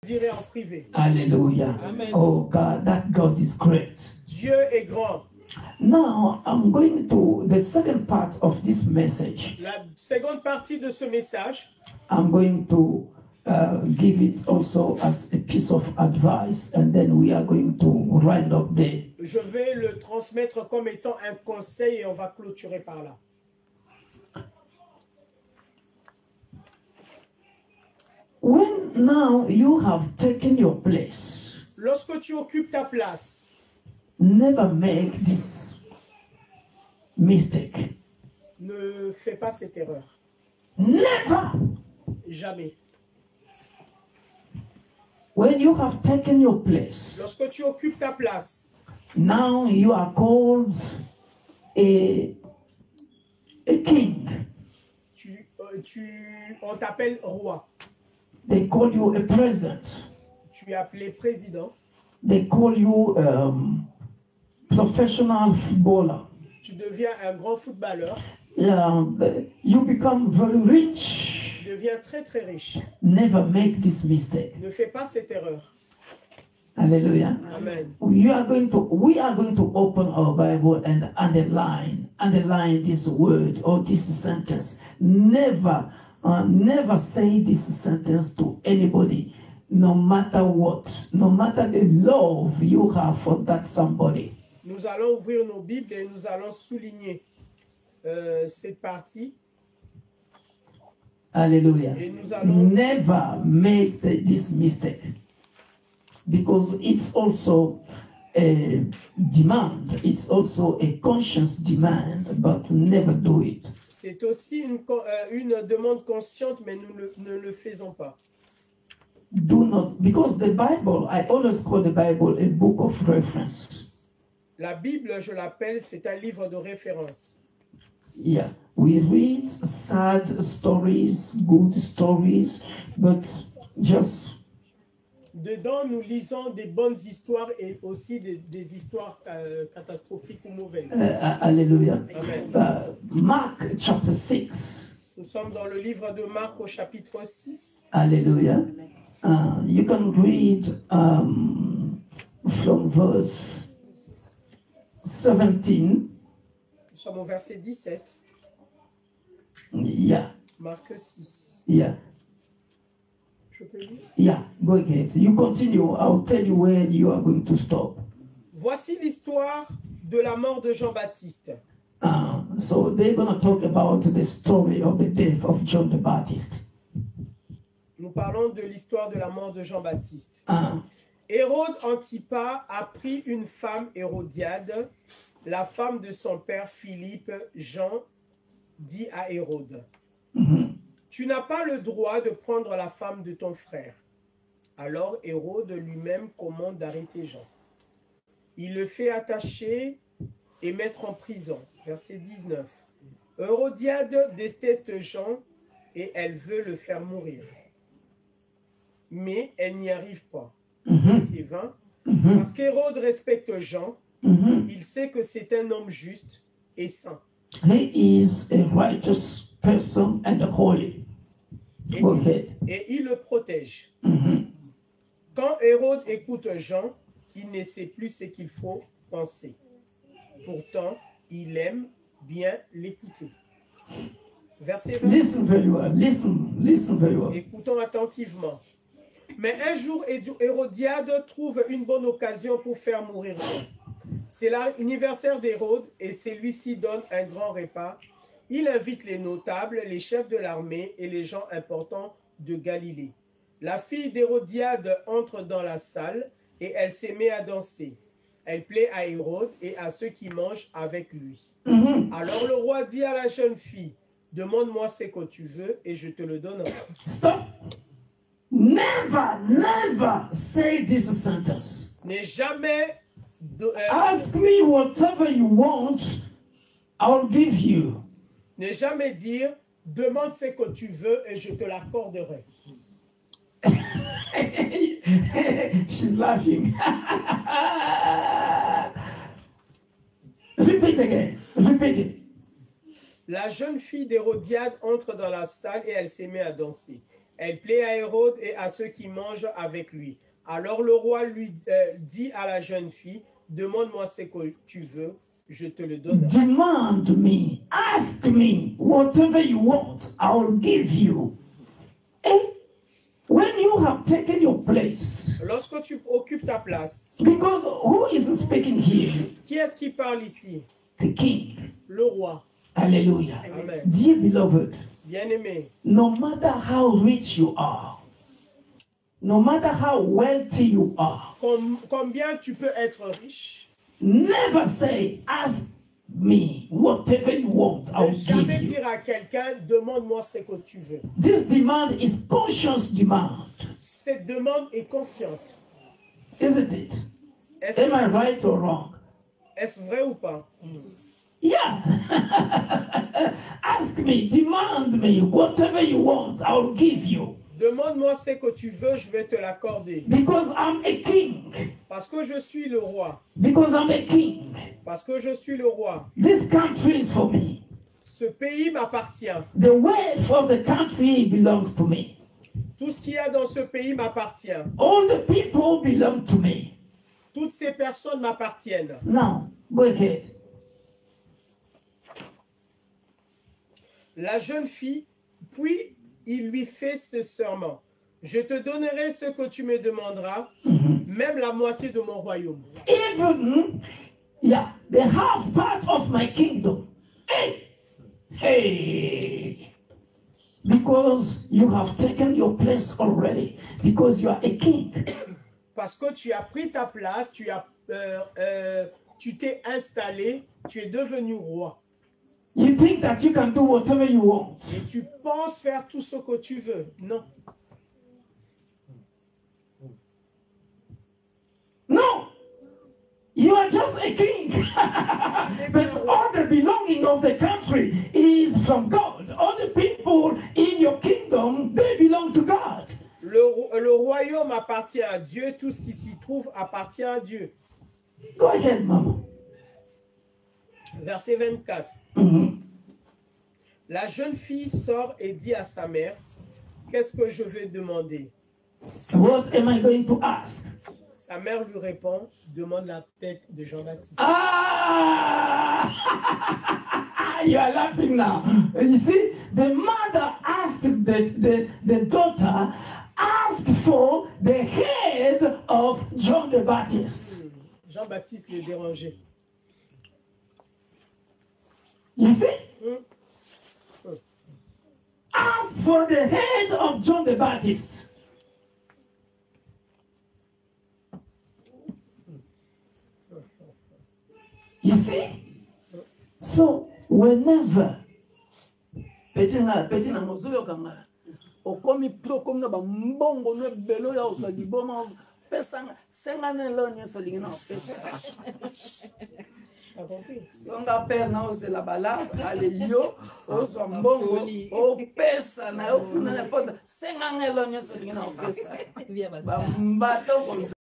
dirai en privé. Hallelujah. Amen. Oh God, that God is great. Dieu est grand. Now, I'm going to the second part of this message. La seconde partie de ce message, I'm going to give it also as a piece of advice, and then we are going to round up the. je vais le transmettre comme étant un conseil et on va clôturer par là. When now you have taken your place, Lorsque tu occupes ta place, never make this mistake. ne fais pas cette erreur. Never. Jamais. When you have taken your place, Lorsque tu occupes ta place, now you are called a king. on t'appelle roi. They call you a president. Tu es appelé président. They call you professional footballer. Tu deviens un grand footballeur. You become very rich. Tu deviens très très riche. Never make this mistake. Ne fais pas cette erreur. Hallelujah. Amen. We are going to open our Bible and underline this word or this sentence. Never say this sentence to anybody, no matter what, no matter the love you have for that somebody. Nous allons ouvrir nos Bibles et nous allons souligner cette partie. Hallelujah. Et nous allons never make this mistake, because it's also a demand, it's also a conscious demand, but never do it. C'est aussi une demande consciente, mais nous ne le faisons pas. Do not, because the Bible, I always call the Bible a book of reference. La Bible, je l'appelle, c'est un livre de référence. Yeah, we read sad stories, good stories, but just. Dedans, nous lisons des bonnes histoires et aussi des histoires catastrophiques ou mauvaises. Hallelujah. Amen. Mark chapter 6. Nous sommes dans le livre de Marc au chapitre 6. Hallelujah. You can read from verse 17. Nous sommes au verset 17. Yeah. Marc 6. Yeah. Je peux lire? Yeah, go ahead. You continue. I'll tell you where you are going to stop. Voici l'histoire de la mort de Jean-Baptiste. So they're going to talk about the story of the death of John the Baptist. Nous parlons de l'histoire de la mort de Jean-Baptiste. Hérode Antipas a pris une femme Hérodiade, la femme de son père Philippe. Jean dit à Hérode, tu n'as pas le droit de prendre la femme de ton frère. Alors Hérode lui-même commande d'arrêter Jean. Il le fait attacher et mettre en prison. Verset 19. Hérodiade déteste Jean et elle veut le faire mourir. Mais elle n'y arrive pas. Verset 20. Parce qu'Hérode respecte Jean, il sait que c'est un homme juste et saint. He is a righteous person and holy. Et il le protège. Quand Hérode écoute Jean, il ne sait plus ce qu'il faut penser. Pourtant, il aime bien l'écouter. Verset 20. Listen very well. Listen very well. Écoutons attentivement. Mais un jour, Hérodiade trouve une bonne occasion pour faire mourir Jean. C'est l'anniversaire d'Hérode et celui-ci donne un grand repas. Il invite les notables, les chefs de l'armée et les gens importants de Galilée. La fille d'Hérodiade entre dans la salle et elle se met à danser. Elle plaît à Hérode et à ceux qui mangent avec lui. Alors le roi dit à la jeune fille, demande-moi ce que tu veux et je te le donnerai. Stop. Never say this sentence. N'aie jamais... Ask me whatever you want, I'll give you. Ne jamais dire, demande ce que tu veux et je te l'accorderai. She's laughing. Repeat again. Repeat it. La jeune fille d'Hérodiade entre dans la salle et elle se met à danser. Elle plaît à Hérode et à ceux qui mangent avec lui. Alors le roi lui dit à la jeune fille, demande-moi ce que tu veux, je te le donne. Demand me, ask me, whatever you want, I will give you. And when you have taken your place, lorsque tu occupes ta place, because who is speaking here? Qui est-ce qui parle ici? The king. Le roi. Hallelujah. Amen. Dear beloved, Bien-aimé, no matter how rich you are, no matter how wealthy you are, combien tu peux être riche? Never say, ask me whatever you want, I'll give jamais you. dire à quelqu'un, demande-moi ce que tu veux. This demand is conscious demand. Cette demande est consciente. Isn't it? Am I right or wrong? Est-ce vrai ou pas? Yeah. Ask me, demand me, whatever you want, I'll give you. Demande-moi ce que tu veux, je vais te l'accorder. Because I'm a king. Parce que je suis le roi. Because I'm a king. Parce que je suis le roi. This country is for me. Ce pays m'appartient. The wealth of the country belongs to me. Tout ce qu'il y a dans ce pays m'appartient. All the people belong to me. Toutes ces personnes m'appartiennent. Now, go ahead. La jeune fille, puis il lui fait ce serment. Je te donnerai ce que tu me demanderas, même la moitié de mon royaume. Even, yeah, the half part of my kingdom. Hey, hey. Because you have taken your place already. Because you are a king. Parce que tu as pris ta place, tu t'es installé, tu es devenu roi. You think that you can do whatever you want. Et tu penses faire tout ce que tu veux. Non. No. You are just a king. But all the belonging of the country is from God. All the people in your kingdom, they belong to God. Le royaume appartient à Dieu. Tout ce qui s'y trouve appartient à Dieu. Go ahead, Mama. Verset 24. La jeune fille sort et dit à sa mère, qu'est-ce que je vais demander? What am I going to ask? Sa mère lui répond, demande la tête de Jean-Baptiste. Ah! You are laughing now. You see, the mother asked the daughter, ask for the head of John the Baptist. Jean-Baptiste le dérangeait. You see? Ask for the head of John the Baptist. You see? So, whenever Petina mozoyo kanga okomi pro komi na ba mbongo no belo ya osali boma pesa senga ne lo nyeso lingina pesa songa père na osela bala alelio ozo mbongo o pesa na okuna na ponda senga ne lo nyeso lingina pesa ba mbato